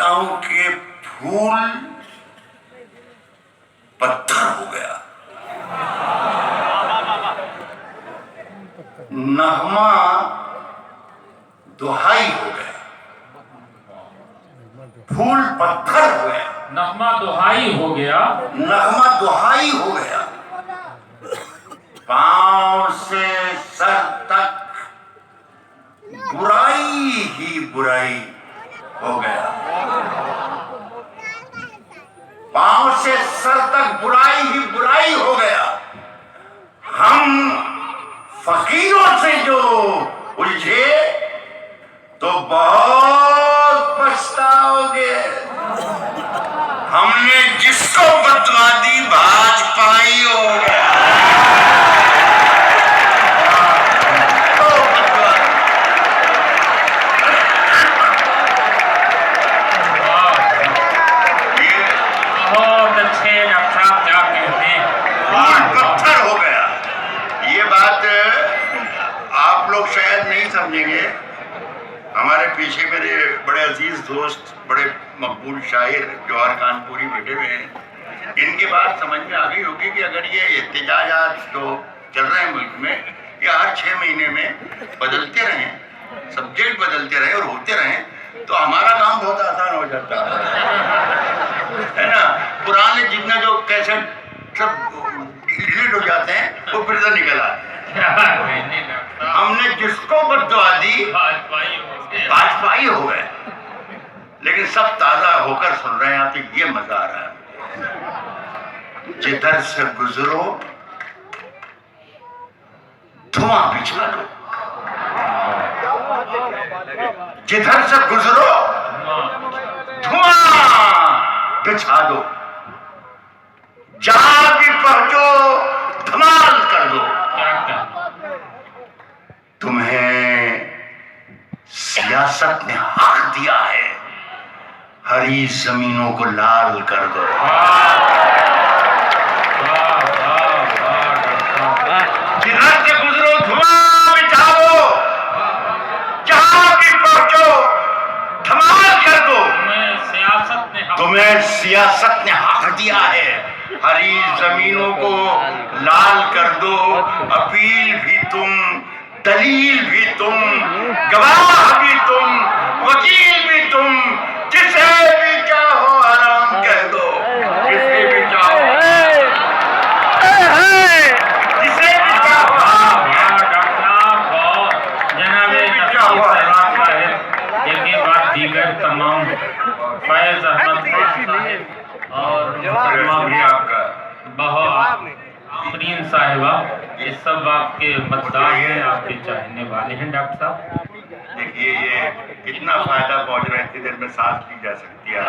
कहता हूं कि फूल पत्थर हो गया, नगमा दुहाई हो गया। फूल पत्थर हो गया, नगमा दुहाई हो गया, नगमा दुहाई हो गया। पांव से सर तक बुराई ही बुराई हो गया। पांव से सर तक बुराई ही बुराई हो गया। हम फकीरों से जो उलझे तो बहुत पछताओगे। हमने जिसको बदवा दी भाजपाई हो गया। बहुत अच्छे डॉक्टर क्या कहते हैं, फूल पत्थर हो गया। ये बात आप लोग शायद नहीं समझेंगे। हमारे पीछे मेरे बड़े अजीज दोस्त, बड़े मकबूल शायर जौहर कानपुरी बैठे हुए हैं। इनकी बात समझ में आ गई होगी कि अगर ये एहतजाजात जो चल रहे हैं मुल्क में, ये हर 6 महीने में बदलते रहें, सब्जेक्ट बदलते रहे और होते रहें, तो हमारा काम बहुत आसान हो जाता है ना। पुराने जितना जो कैसेट सब डिलीट हो जाते हैं वो फिर से निकल आते हैं। हमने जिसको बदवा दी भाजपाई हो गए, लेकिन सब ताजा होकर सुन रहे हैं आप, तो ये मजा आ रहा है। जिधर से गुजरो धुआं बिछा दो, जिधर से गुजरो धुआं बिछा दो, जहां भी पहुंचो धमाल कर दो। तुम्हें सियासत ने हक दिया है, हरी जमीनों को लाल कर दो। जिधर से गुजरो धुआं बिछा दो, जहां भी पहुंचो धमाल कर दो। तुम्हें सियासत ने हक दिया है, हरी जमीनों को लाल कर दो। अपील भी तुम, दलील भी तुम, गवाह भी तुम, वकील भी तुम, जिसे भी चाहो आराम कह दो। जिसे भी चाहो, जिसे भी चाहो दीगर तमाम फैज अहमद और भी आपका बहुत प्रीन साहिबा, ये सब आपके मतदार हैं, आपके चाहने वाले हैं। डॉक्टर साहब देखिए, ये कितना फायदा पहुंच रहा है, इतनी देर में सांस ली जा सकती है।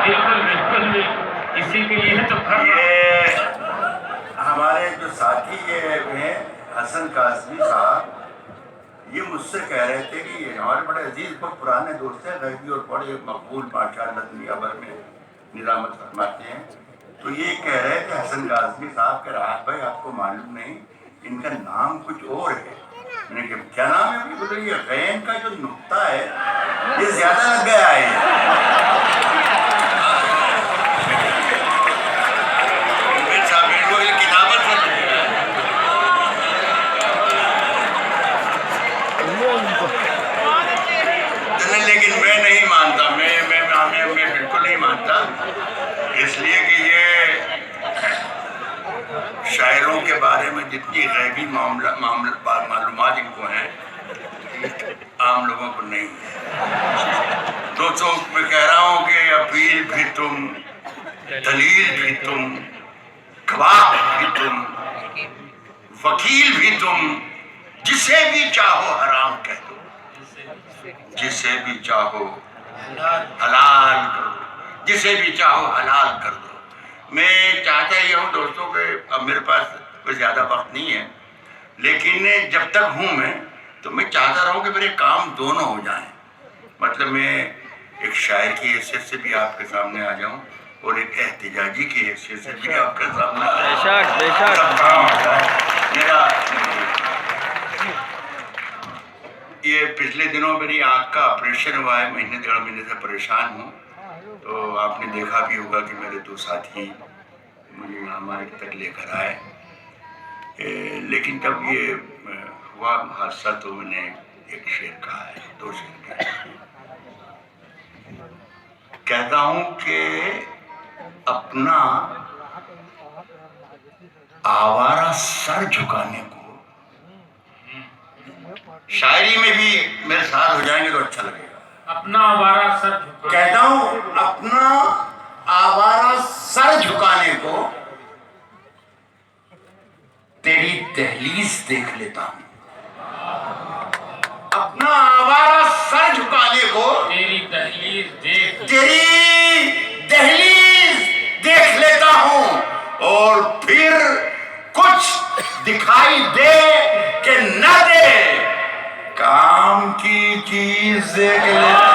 बिल्कुल बिल्कुल बिल्कुल, इसी के लिए तो ये हमारे जो साथी ये हैं हसन कासमी साहब, ये मुझसे कह रहे थे कि ये हमारे बड़े अजीज बहुत पुराने दोस्त हैं, गैबी और बड़े मकबूल माशाअल्लाह दुनिया भर में निजामत फरमाते हैं। तो ये कह रहे थे हसन कासमी साहब के, राहत भाई आपको मालूम नहीं इनका नाम कुछ और है। मैंने कहा क्या नाम है? बोले ये गैन का जो नुक्ता है ये ज्यादा लग गया है। लेकिन मैं नहीं मानता, मैं बिल्कुल नहीं मानता, इसलिए कि ये शायरों के बारे में जितनी गैबी मालूमात इनको हैं, आम लोगों को नहीं है। दोस्तों, मैं कह रहा हूँ कि अपील भी तुम, दलील भी तुम, गवाह भी तुम, वकील भी तुम, जिसे भी चाहो हराम कह दो, जिसे भी चाहो हलाल कर दो, जिसे भी चाहो हलाल कर दो। मैं चाहता ये हूँ दोस्तों के, अब मेरे पास कोई ज़्यादा वक्त नहीं है, लेकिन जब तक हूँ मैं, तो मैं चाहता रहूँ कि मेरे काम दोनों हो जाएं। मतलब मैं एक शायर की हैसियत से भी आपके सामने आ जाऊँ और एक एहतजाजी की हैसियत से भी आपके सामने आ जाऊँ। मेरा ये पिछले दिनों मेरी आँख का ऑपरेशन हुआ है, महीने 1.5 महीने से परेशान हूँ। तो आपने देखा भी होगा कि मेरे 2 साथी मुझे यहाँ मार्ग तक लेकर आए। लेकिन जब ये हुआ हादसा तो मैंने एक शेर कहा है, 2 शेर कहे। कहता हूँ कि अपना आवारा सर झुकाने को, शायरी में भी मेरे साथ हो जाएंगे तो अच्छा लगेगा। अपना आवारा सर झुका, कहता हूं अपना आवारा सर झुकाने को तेरी दहलीज देख लेता हूं। अपना आवारा सर झुकाने को तेरी दहलीज देख लेता हूं, और फिर कुछ दिखाई दे कि न दे, काम की चीज देख लेता।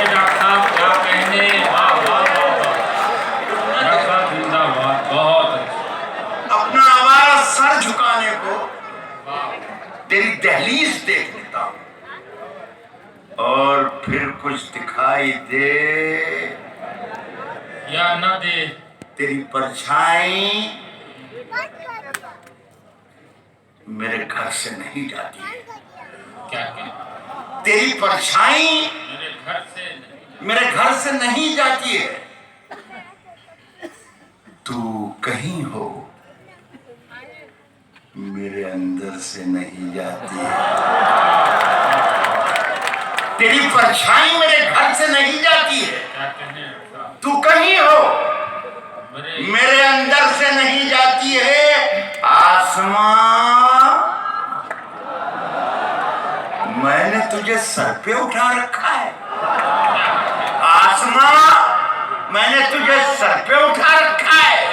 डॉक्टर साहब क्या कहने, जिंदाबाद, बहुत अच्छा। अपना आवारा सर झुकाने को तेरी दहलीज देख लेता हूं, और फिर कुछ दिखाई दे या न दे, तेरी परछाई मेरे घर से नहीं जाती है। क्या क्या तेरी परछाई मेरे घर से नहीं जाती है। तू कहीं हो मेरे अंदर से नहीं जाती है। तेरी परछाई मेरे घर से नहीं जाती है। क्या कहने डॉक्टर साहब? तू कहीं हो मेरे अंदर से नहीं जाती है। आसमां मैंने तुझे सर पे उठा रखा है। आसमां मैंने तुझे सर पे उठा रखा है।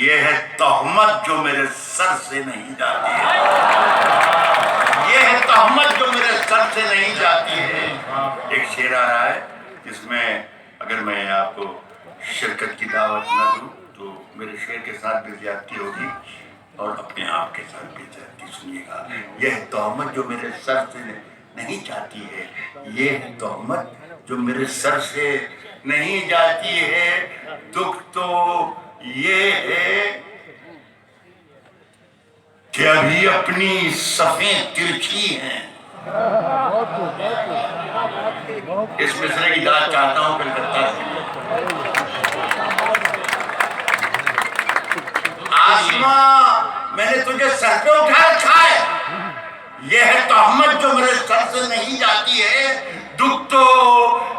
ये है तोहमत जो मेरे सर से नहीं जाती है। ये है तोहमत जो मेरे सर से नहीं जाती है। एक शेर आ रहा है जिसमें अगर मैं आपको शिरकत की दावत न दूं तो मेरे शेर के साथ भी ज्यादती होगी और अपने आप के साथ भी ज्यादती। सुनिएगा, यह तोहमत जो मेरे सर से नहीं जाती है, ये है तोहमत जो मेरे सर से नहीं जाती है। दुख तो ये है कि अभी अपनी सफ़ें तिरछी हैं। इस मिसरे की दाद चाहता हूं कलकत्ता से। आसमां मैंने तुझे सर पे उठा रखा है। यह है तोहमत जो मेरे सर से नहीं जाती है। दुख तो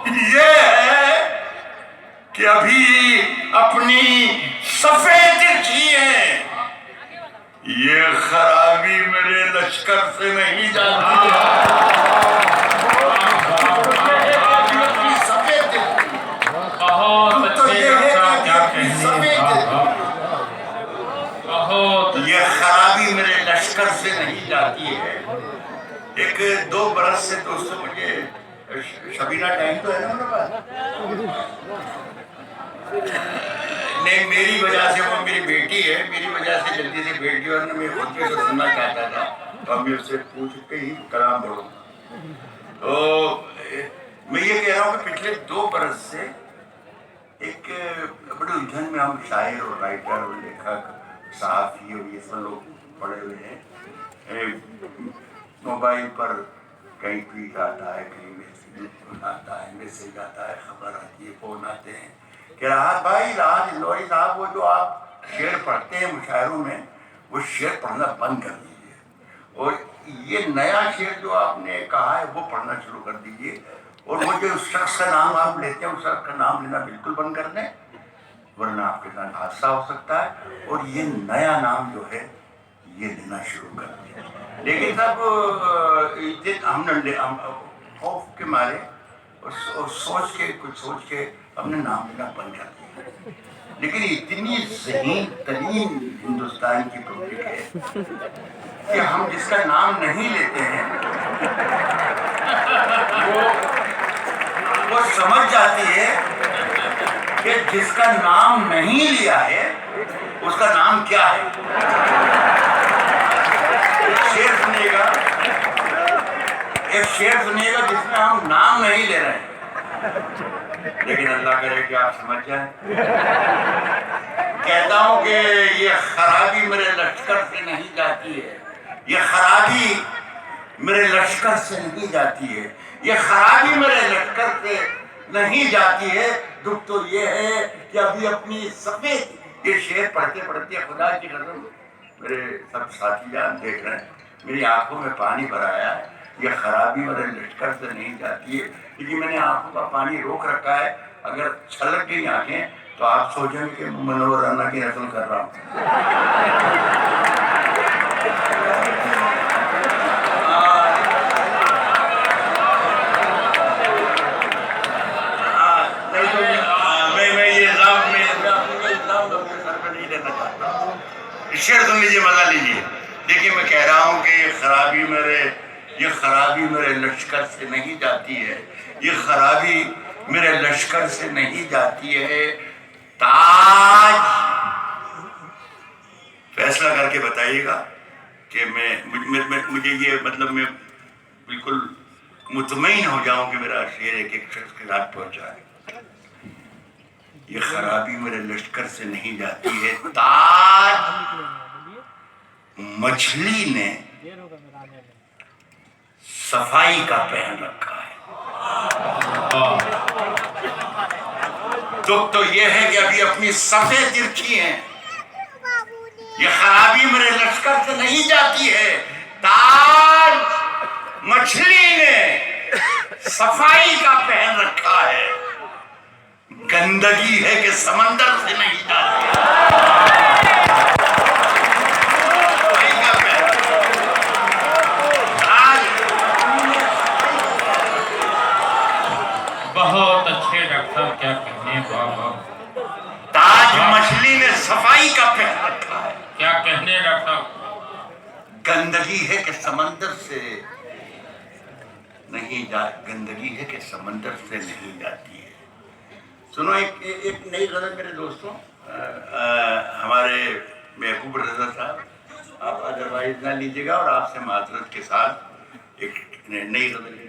ये है कि अभी अपनी सफेद तिरछी है। ये खराबी मेरे लश्कर से नहीं जाती है। सफेद ये खराबी मेरे लश्कर से नहीं जाती है। एक 2 बरस से दोस्तों मुझे शबीना टाइम तो है ना मेरे पास, नहीं मेरी वजह से, वो मेरी बेटी है, मेरी वजह से जल्दी से बैठ गई और मैं खुद भी उसे सुनना चाहता था तो मैं उससे पूछ के ही कलाम पढ़ूंगा। तो मैं ये कह रहा हूँ कि पिछले 2 बरस से एक बड़े उलझन में हम शायर और राइटर और लेखक, सहाफ़ी और ये सब लोग पड़े हुए हैं। मोबाइल पर कहीं ट्वीट आता है, कहीं मैसेज आता है, खबर आती है, फ़ोन आते हैं कि राहत भाई, राहत इंदौरी साहब, वो जो आप शेर पढ़ते हैं मुशायरों में, वो शेर पढ़ना बंद कर दीजिए और ये नया शेर जो आपने कहा है वो पढ़ना शुरू कर दीजिए। और वो जो उस शख्स का नाम आप लेते हैं उस शख्स का नाम लेना बिल्कुल बंद कर दें, वरना आपके साथ हादसा हो सकता है। और ये नया नाम जो है ये लेना शुरू कर दें। लेकिन सब हमने खौफ के मारे और सोच के हमने नाम लेना बंद कर दिया। लेकिन इतनी ज़हीन तरीन हिंदुस्तान की पब्लिक है कि हम जिसका नाम नहीं लेते हैं वो समझ जाती है कि जिसका नाम नहीं लिया है उसका नाम क्या है। शेर एक शेर सुनिएगा जिसमें हम नाम नहीं ले रहे हैं, लेकिन अल्लाह करे कि आप समझ जाए। कहता हूं कि ये खराबी मेरे लश्कर से नहीं जाती है, ये खराबी मेरे लश्कर से नहीं जाती है, ये खराबी मेरे लश्कर से नहीं जाती है। दुख तो ये है कि अभी अपनी सफेद, ये शेर पढ़ते पढ़ते खुदा की कसम मेरे सब साथी जान देख रहे हैं, मेरी आंखों में पानी भर आया है। ये खराबी मेरे लश्कर से नहीं जाती है, क्योंकि मैंने आंखों का पानी रोक रखा है। अगर छलक गई आंखें तो आप सोचेंगे कि मनोहर राणा की नकल कर रहा हूं। शेर सुन लीजिए, मजा लीजिए। देखिए मैं कह रहा हूं कि ये खराबी मेरे लश्कर से नहीं जाती है, ये खराबी मेरे लश्कर से नहीं जाती है। ताज फैसला करके बताइएगा कि मुझे ये मतलब मैं बिल्कुल मुतमईन हो जाऊं कि मेरा शेर एक एक शख्स के साथ पहुंचा है। ये खराबी मेरे लश्कर से नहीं जाती है। ताज मछली ने सफाई का पहन रखा है। दुख तो ये है कि अभी अपनी सफेद तिरछी है। ये खराबी मेरे लश्कर से नहीं जाती है। ताज मछली ने सफाई का पहन रखा है, गंदगी है कि समंदर से नहीं जाती है। बहुत अच्छे डॉक्टर साहब, क्या कहने। बाबा ताज मछली ने सफाई का पहन रखा है, क्या कहने डॉक्टर साहब। गंदगी है कि समंदर से नहीं गंदगी है कि समंदर से नहीं जाती है। सुनो एक नई गजल मेरे दोस्तों, हमारे महबूब रजा साहब, आप अदरवाइज ना लीजिएगा और आपसे माजरत के साथ एक नई गजल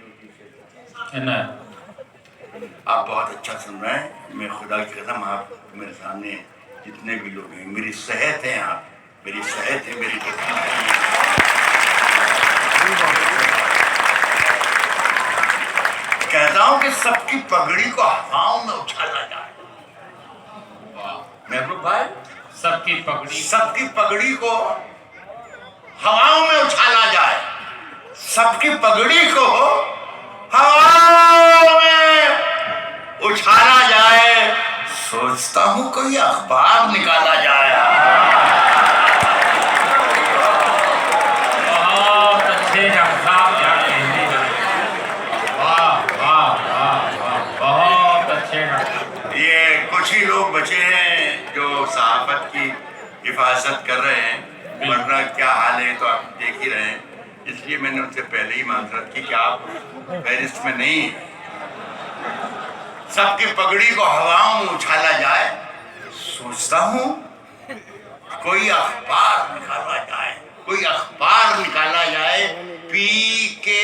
आप बहुत अच्छा सुन रहे हैं। मैं खुदा की कसम, आप मेरे सामने जितने भी लोग हैं, मेरी सेहत है, आप मेरी सेहत है, मेरी कसम है। कहता हूं कि सबकी पगड़ी को हवाओं में उछाला जाए। महबूब भाई, सबकी पगड़ी को हवाओं में उछाला जाए, सबकी पगड़ी को हवाओं में उछाला जाए। सोचता हूं कोई अखबार निकाला जाए। बहुत अच्छे डॉक्टर साहब, क्या कहने। वाह वाह वाह वाह, बहुत अच्छे डॉक्टर। ये कुछ ही लोग बचे हैं जो सहाफत की हिफाजत कर रहे हैं, वरना क्या हाल है तो आप देख ही रहे हैं। इसलिए मैंने उनसे पहले ही माजरत की कि आप फहरिस्त में नहीं। सबकी पगड़ी को हवाओं में उछाला जाए। सोचता हूं कोई अखबार निकाला जाए, कोई अखबार निकाला जाए। पी के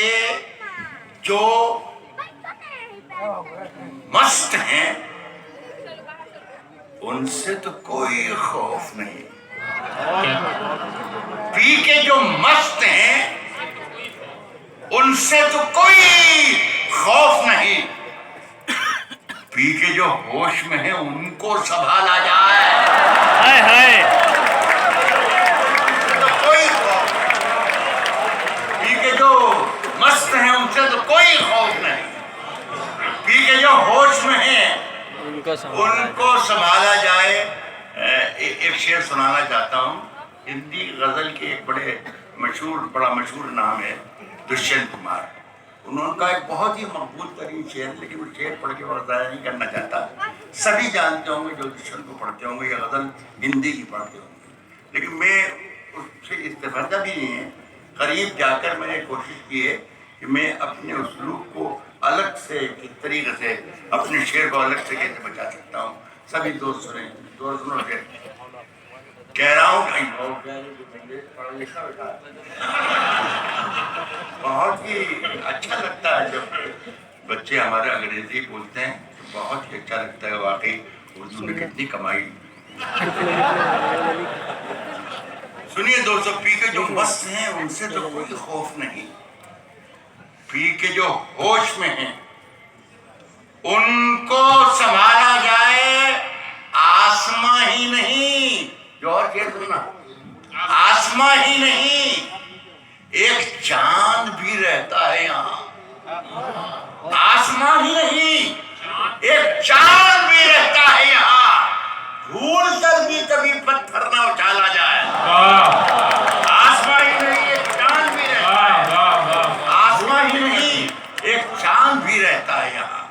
जो मस्त हैं उनसे तो कोई खौफ नहीं। पी के जो मस्त हैं उनसे तो कोई खौफ नहीं। पी के जो होश में है उनको संभाला जाए। हाय हाय, तो कोई खौफ। पी के जो मस्त हैं उनसे तो कोई खौफ नहीं। पी के जो होश में है उनको संभाला जाए। एक शेर सुनाना चाहता हूँ। हिंदी गजल के एक बड़ा मशहूर नाम है दुष्यंत कुमार। उनका एक बहुत ही मकबूल तरीन शेर, लेकिन वो शेर पढ़ के और ज़ाया नहीं करना चाहता। सभी जानते होंगे जो दुष्यंत को पढ़ते होंगे, या गजल हिंदी की पढ़ते होंगे, लेकिन मैं उससे इस्तेफादा भी नहीं है। करीब जाकर मैंने कोशिश की है कि मैं अपने उसलूब को अलग से किस तरीके से, अपने शेर को अलग से कैसे बचा सकता हूँ। सभी दोस्त सुने, दोस्त सुनो शेर। कह रहा हूँ बहुत ही अच्छा लगता है जब बच्चे हमारे अंग्रेजी बोलते हैं, तो बहुत ही अच्छा लगता है। वाकई उर्दू ने कितनी कमाई। सुनिए दोस्तों, पी के जो मस्त हैं उनसे तो कोई खौफ नहीं, पी के जो होश में हैं उनको संभाला जाए आसमां ही नहीं, जो और चीज सुनना, आसमां ही नहीं, एक चांद भी रहता है यहाँ। आसमां ही नहीं, एक चांद भी रहता है यहाँ। भूल कर भी कभी पत्थर ना उछाला जाए। आसमां ही नहीं, एक चांद भी रहता है। आसमां ही नहीं, एक चांद भी रहता है यहाँ।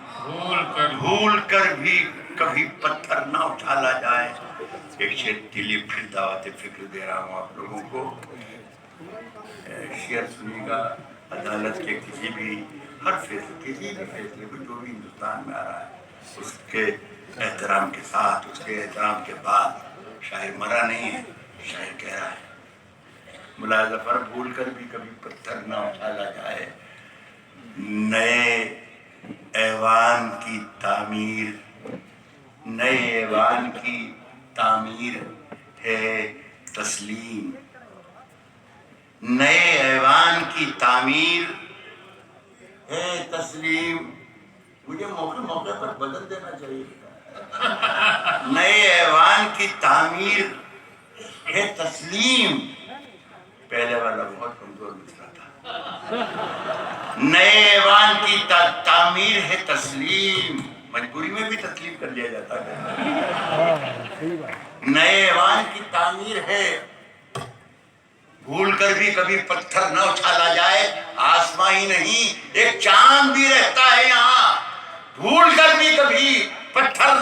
भूल कर भी कभी पत्थर ना उछाला जाए। एक शेर के लिए फिर दावत फिक्र दे रहा हूँ आप लोगों को। शेर सुनिएगा। अदालत के किसी भी फैसले को जो भी हिंदुस्तान में आ रहा है उसके एहतराम के साथ, उसके एहतराम के बाद, शायर मरा नहीं है, शायर कह रहा है मुला ज़फ़र भूल कर भी कभी पत्थर ना उछाला जाए। नए ऐवान की तामीर, नए ऐवान की तामीर है तस्लीम। नए ऐवान की तामीर है तस्लीम। मुझे मौके मौके पर बदल देना चाहिए। नए ऐवान की तामीर है तस्लीम। पहले वाला बहुत कमजोर मिसरा था। नए ऐवान की तामीर है तस्लीम। मजबूरी में भी तस्लीम कर लिया जाता है। नए ऐवान की तामीर है, भूल कर भी कभी पत्थर न उछाला जाए। आसमां ही नहीं, एक चांद भी रहता है यहाँ। भूल कर भी कभी पत्थर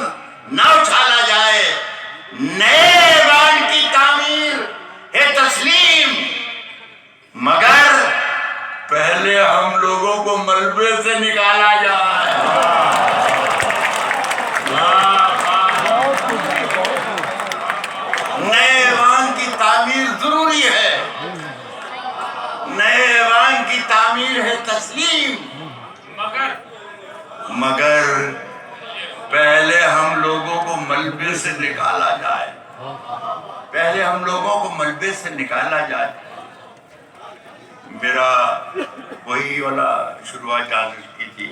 न उछाला जाए। नए ऐवान की तामीर है तस्लीम, मगर पहले हम लोगों को मलबे से निकाला जाए। नए ऐवान की तामीर जरूरी है। नए ऐवान की तामीर है तस्लीम, मगर पहले हम लोगों को मलबे से निकाला जाए। पहले हम लोगों को मलबे से निकाला जाए। मेरा वही वाला शुरुआत आज की थी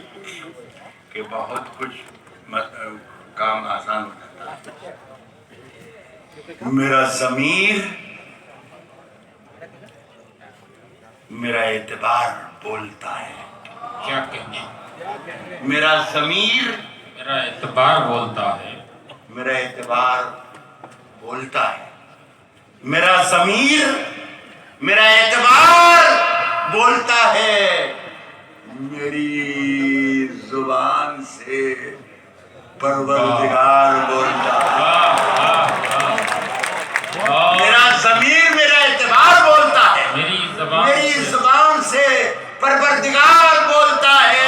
कि बहुत कुछ काम आसान हो जाता है। मेरा ज़मीर, मेरा एतबार बोलता है। क्या कहने? मेरा ज़मीर, मेरा एतबार बोलता है। मेरा एतबार बोलता है। मेरा ज़मीर, मेरा एतबार बोलता है। मेरी जुबान से परवरदिगार बोलता है। मेरा ज़मीर, मेरा एतबार बोलता है। मेरी जुबान से परवरदिगार बोलता है।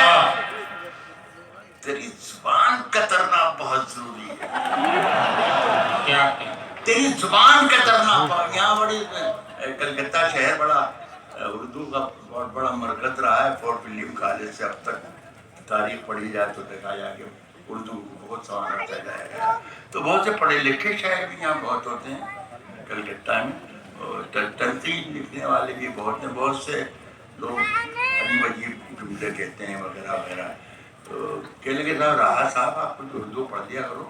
तेरी जुबान कतरना बहुत जरूरी है। क्या? तेरी जुबान कतरना। यहाँ बड़ी कलकत्ता शहर बड़ा उर्दू का बहुत बड़ा मरकज रहा है। फोर्ट विलियम कॉलेज से अब तक तारीख पढ़ी जाए तो देखा जाए कि उर्दू बहुत संवारा जाएगा। तो बहुत से पढ़े लिखे शायर भी यहाँ बहुत होते हैं कलकत्ता में। तरतीब लिखने वाले भी बहुत हैं। बहुत से लोग अजीब अजीब जुमले कहते हैं वगैरह वगैरह। तो कह लगे साहब राहत साहब आपको तो उर्दू पढ़ दिया करो।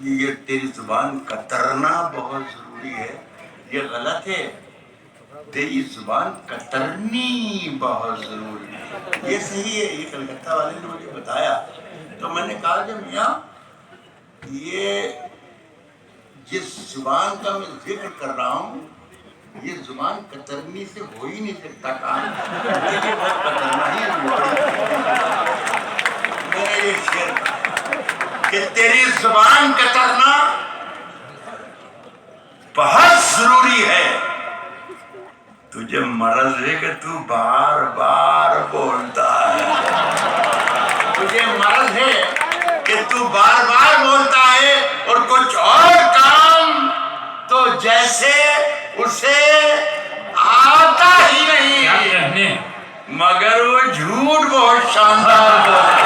ये तेरी जुबान कतरना बहुत ज़रूरी है, ये गलत है। तेरी जुबान कतरनी बहुत ज़रूरी है, ये सही है। ये कलकत्ता वाले ने मुझे बताया। तो मैंने कहा कि मियाँ, ये जिस जुबान का मैं जिक्र कर रहा हूँ, ये जुबान कतरनी से हो ही नहीं सकता काम। कतरना ही मैंने ये शेर कहा कि तेरी जुबान कतरना बहुत जरूरी है। तुझे मर्ज है कि तू बार बार बोलता है। तुझे मर्ज है कि तू बार बार बोलता है और कुछ और काम तो जैसे उसे आता ही नहीं। क्या कहने? शानदार दोस्त।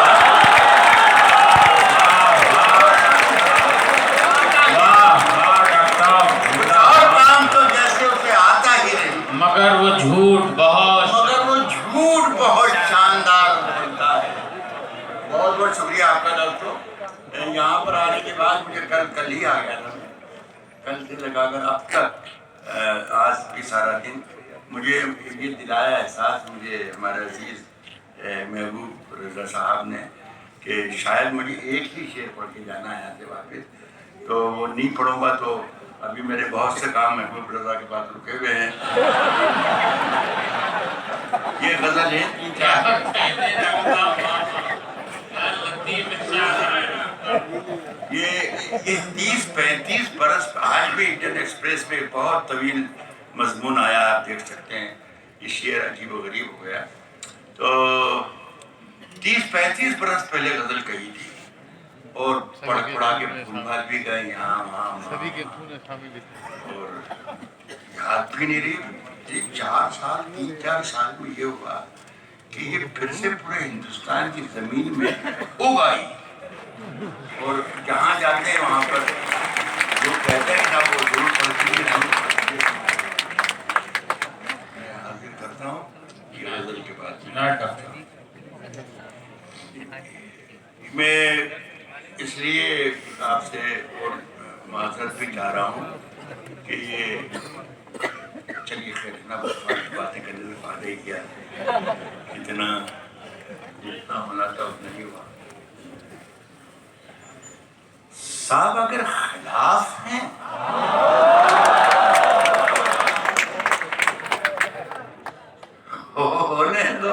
और काम तो जैसे उसे आता ही नहीं, मगर वो झूठ बहुत शानदार बोलता है। बहुत बहुत शुक्रिया आपका दोस्तों। यहाँ पर आने के बाद मुझे कल ही आ गया था, कल से लगाकर अब तक आज भी सारा दिन मुझे ये दिलाया एहसास मुझे हमारे अजीज महबूब रजा साहब ने कि शायद मुझे एक ही शेर पढ़ के जाना है यहाँ से वापस, तो वो नहीं पढ़ूंगा तो अभी मेरे बहुत से काम महबूब रजा के पास रुके हुए हैं। ये गजल है कि क्या ये 30-35 बरस आज भी इंडियन एक्सप्रेस में बहुत तवील मजमून आया, आप देख सकते हैं। ये शेर अजीब व गरीब हो गया, तो 30-35 बरस पहले गजल कही थी और पढ़ा के फूल भाग भी गए यहाँ वहाँ सभी के खून शामिल और याद भी नहीं रही। 3-4 साल में ये हुआ कि ये फिर से पूरे हिंदुस्तान की जमीन में उग आई और जहाँ जाते हैं वहाँ पर लोग कहते हैं ना वो जरूर पढ़ती है। हम मैं हाजिर करता हूँ ये गजल के बाद। मैं इसलिए आपसे और माजरत भी चाह रहा हूँ कि ये चलिए खैर इतना बातें करने में फायदा ही किया, इतना जितना होना था उतना नहीं हुआ। साहब अगर खिलाफ हैं होने दो,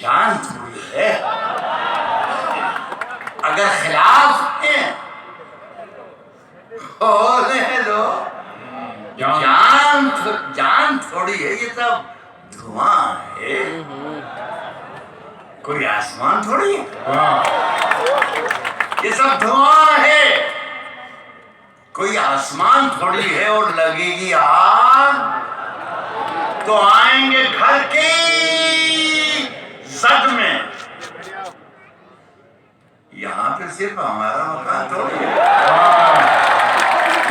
जान थोड़ी है। अगर खिलाफ हैं होने दो, जान थोड़ी है। ये सब धुआं है, कोई आसमान थोड़ी है। ये सब धुआं है, कोई आसमान थोड़ी है। और लगेगी आग तो आएंगे घर के सद में। यहाँ पे सिर्फ हमारा मकान थोड़ी है।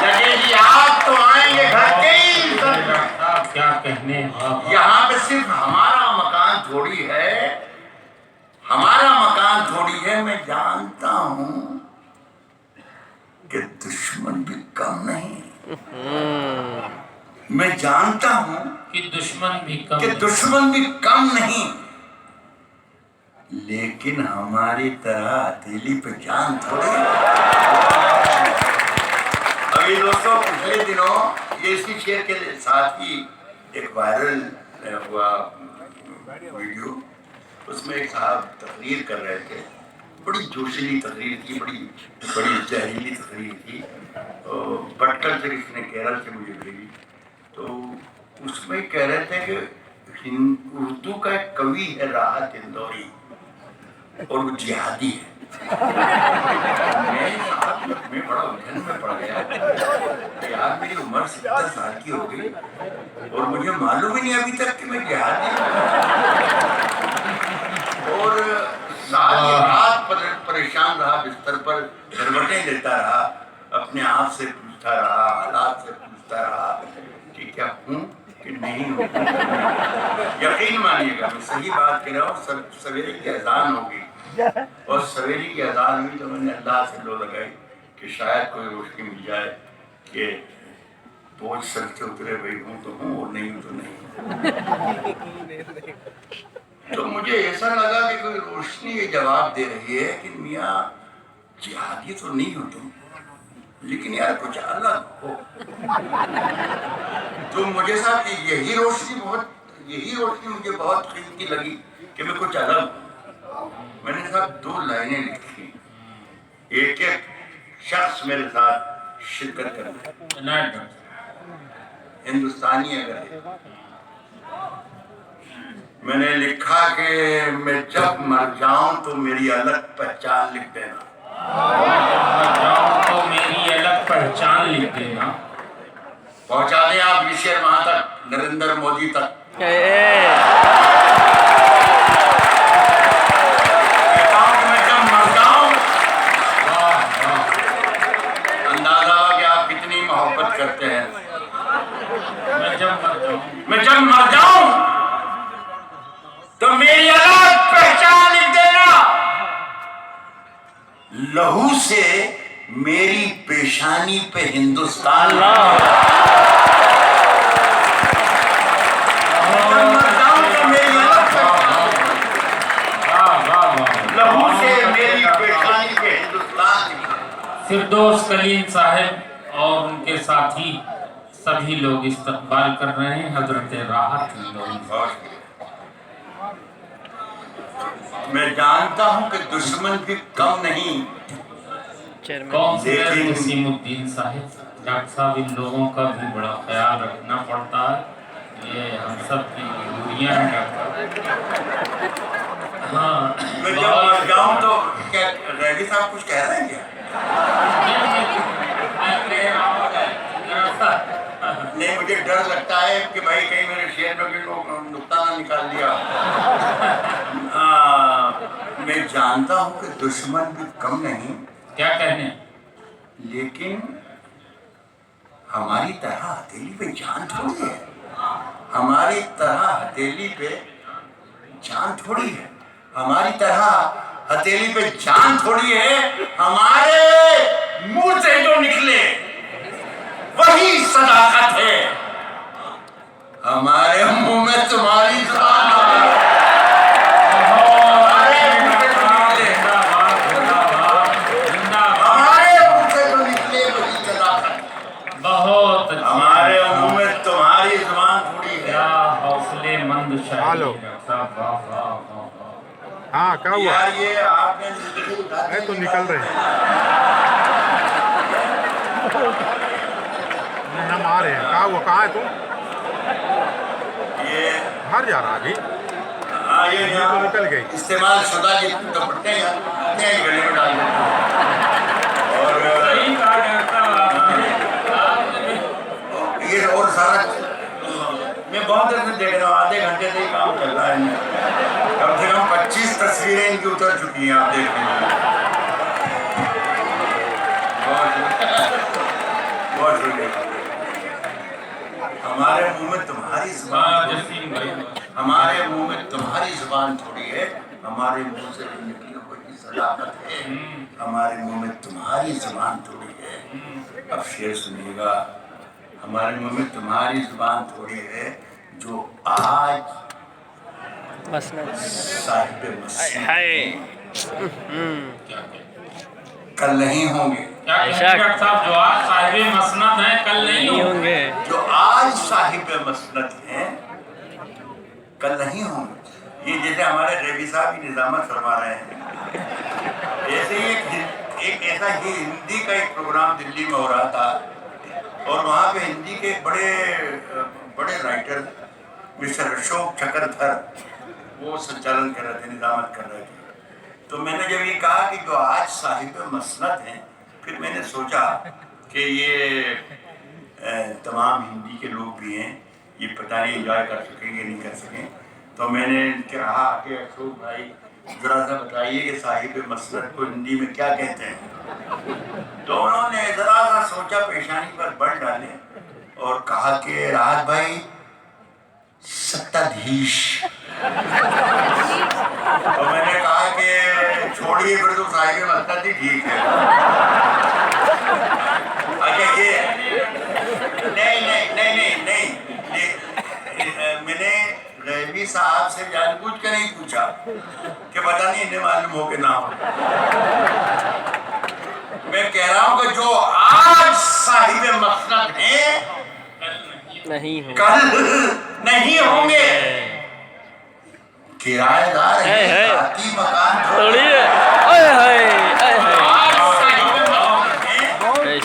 लगेगी आग तो आएंगे घर के ही सद में। क्या कहने, यहाँ पे सिर्फ हमारा मकान थोड़ी है, हमारा मकान थोड़ी है। मैं जानता हूँ कि दुश्मन भी कम नहीं। मैं जानता हूँ कि दुश्मन भी कम नहीं, लेकिन हमारी तरह हथेली पे जान थोड़ी। अभी दोस्तों पिछले दिनों ये इसी शेर के साथ ही एक वायरल हुआ वीडियो, उसमें एक साहब तकरीर कर रहे थे। बड़ी जोशीली तकरीर थी, बड़ी जहरीली तकरीर थी। भटकल से किसी ने केरल से मुझे भेजी, तो उसमें कह रहे थे कि उर्दू का एक कवि है राहत इंदौरी और वो जिहादी है। मैं बड़ा उलझन में पड़ गया यार, मेरी उम्र 70 साल की हो गई और मुझे मालूम ही नहीं अभी तक कि मैं जिहादी हूँ। और सारी रात परेशान रहा, बिस्तर पर झरबटें देता रहा, अपने आप से पूछता रहा, हालात से पूछता रहा कि क्या हूँ कि नहीं हूँ। यकीन मानिएगा मैं सही बात कह रहा हूँ। सवेरे की अजान होगी और सवेरे की अजान हुई तो मैंने अल्लाह से लो लगाई कि शायद कोई रोशनी मिल जाए कि बोझ सर से उतरे, भाई हूँ तो हूँ और नहीं हूँ तो नहीं। तो मुझे ऐसा लगा कि कोई रोशनी ये जवाब दे रही है कि मियाँ जिहादी तो नहीं हो तुम, लेकिन यार कुछ अलग हो। तो मुझे साहब यही रोशनी मुझे बहुत कीमती लगी कि मैं कुछ अलग हूँ। मैंने साहब 2 लाइनें लिखी, एक शख्स मेरे साथ शिरकत कर, हिंदुस्तानी अगर है। मैंने लिखा कि मैं जब मर जाऊं तो मेरी अलग पहचान लिख देना। तो मेरी अलग पहचान लिख देना। पहुंचा दें आप ये शेर वहां तक नरेंद्र मोदी तक। मैं जब मर जाऊं, अंदाजा कि आप कितनी मोहब्बत करते हैं। मैं जब मर जाऊं तो मेरी अलग पहचान लिख देना। लहू से मेरी पेशानी पे हिंदुस्तान। लहू से मेरी पेशानी पे हिंदुस्तान। फिरदौस कलीम साहब और उनके साथी सभी लोग इस्तकबाल कर रहे हैं हजरत राहत लोग। मैं जानता हूं कि दुश्मन भी कम नहीं। काउंसलर नसीमुद्दीन साहब, डॉक्टर साहब, इन लोगों का भी बड़ा ख्याल रखना पड़ता है, ये हम सब की मजबूरियां हैं डॉक्टर। हाँ, मैं जब मर जाऊं तो क्या रेड्डी साहब कुछ कह रहे हैं क्या? नहीं, मुझे डर लगता है कि भाई कहीं मेरे शेर में भी नुक्ता ना निकाल दिया। मैं जानता हूं कि दुश्मन भी कम नहीं। क्या कहने, लेकिन हमारी तरह हथेली पे जान थोड़ी है। हमारी तरह हथेली पे जान थोड़ी है। हमारी तरह हथेली पे जान थोड़ी है। हमारे मुंह से जो निकले वही सदाकत है। हमारे मुंह में तुम्हारी जुबान हेलो, हाँ क्या हुआ? यार ये आपने है तो निकल रहे हैं। हम आ रहे हैं। क्या हुआ? कहाँ है तुम? ये घर जा रहा अभी? हाँ, ये तो निकल गई। इस्तेमाल शुदा जो दुपट्टे हैं अपने ही गले में डाल देते हैं। और ये और सारा मैं बहुत देर से देख रहा हूँ, आधे घंटे से ही काम चल रहा है। कम से कम 25 तस्वीरें इनकी उतर चुकी हैं, आप देख लीजिए। बहुत शुक्रिया। हमारे मुंह में तुम्हारी जुबान, हमारे मुंह में तुम्हारी जुबान थोड़ी है। हमारे मुंह से निकली हुई सदाकत है। हमारे मुंह में तुम्हारी जुबान थोड़ी है। अब शेर सुनिएगा। हमारे मुंह में तुम्हारी जुबान थोड़ी है जो आज साहिब मस्जिद कल नहीं होंगे। डॉक्टर साहब, जो आज साहिब मसनद हैं कल नहीं होंगे। जो आज साहिब मसनद हैं कल नहीं होंगे। ये जैसे हमारे रेवी साहब ही निजामत फरमा रहे हैं, ऐसे ही एक ऐसा ही हिंदी का एक प्रोग्राम दिल्ली में हो रहा था और वहाँ पे हिंदी के बड़े राइटर मिस्टर अशोक चक्रधर वो संचालन कर रहे थे, निजामत कर रहे थे। तो मैंने जब ये कहा कि जो आज साहिब मसनद हैं, फिर मैंने सोचा कि ये तमाम हिंदी के लोग भी हैं, ये पता नहीं एंजॉय कर सकेंगे नहीं कर सकें। तो मैंने कहा कि अशोक भाई जरा सा बताइए कि साहिब मसनद को हिंदी में क्या कहते हैं। तो उन्होंने जरा सा सोचा, पेशानी पर बल डाले और कहा कि राहत भाई सत्ताधीश। तो मैंने कहा कि छोड़िए फिर तो साहिब मसनद ही ठीक है। अच्छा ये नहीं नहीं नहीं नहीं नहीं मैंने रैवी साहब से जानबूझ के नहीं पूछा कि पता नहीं इन्हें मालूम हो के ना हो। मैं कह रहा हूं कि जो आज साहिब मसनद हैं कल नहीं होंगे। किराएदार हैं, साथी मकान थोड़ी है।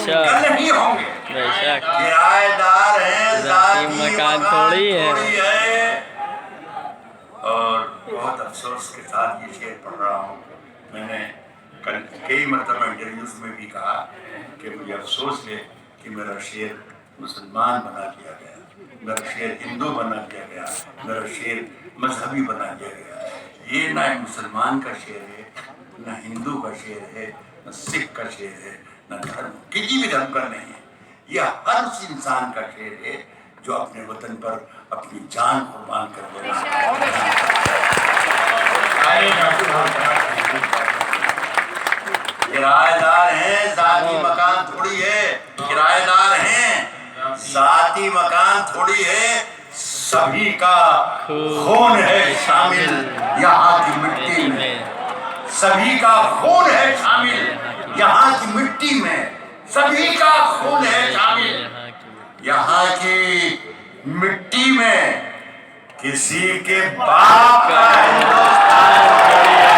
कल नहीं होंगे। किराएदार हैं, साथी मकान थोड़ी है। और बहुत अफसोस के साथ ये शेर पढ़ रहा हूँ। मैंने कल कई मरतबा इंटरव्यूज में भी कहा कि मुझे अफसोस है कि मेरा शेर मुसलमान बना दिया गया। मेरा शेर हिंदू बना दिया गया, मेरा शेर मजहबी बना दिया गया। ये ना मुसलमान का शेर है, ना हिंदू का शेर है, ना सिख का शेर है, ना धर्म किसी भी धर्म का नहीं है। यह हर उस इंसान का शेर है जो अपने वतन पर अपनी जान कुर्बान कर देना। किराएदार हैं, जाती मकान थोड़ी है। किराएदार हैं, जाती मकान थोड़ी है। सभी का खून है शामिल यहाँ की मिट्टी में। सभी का खून है शामिल यहाँ की मिट्टी में। सभी का खून है शामिल यहाँ की मिट्टी में। किसी के बाप का हिंदुस्तान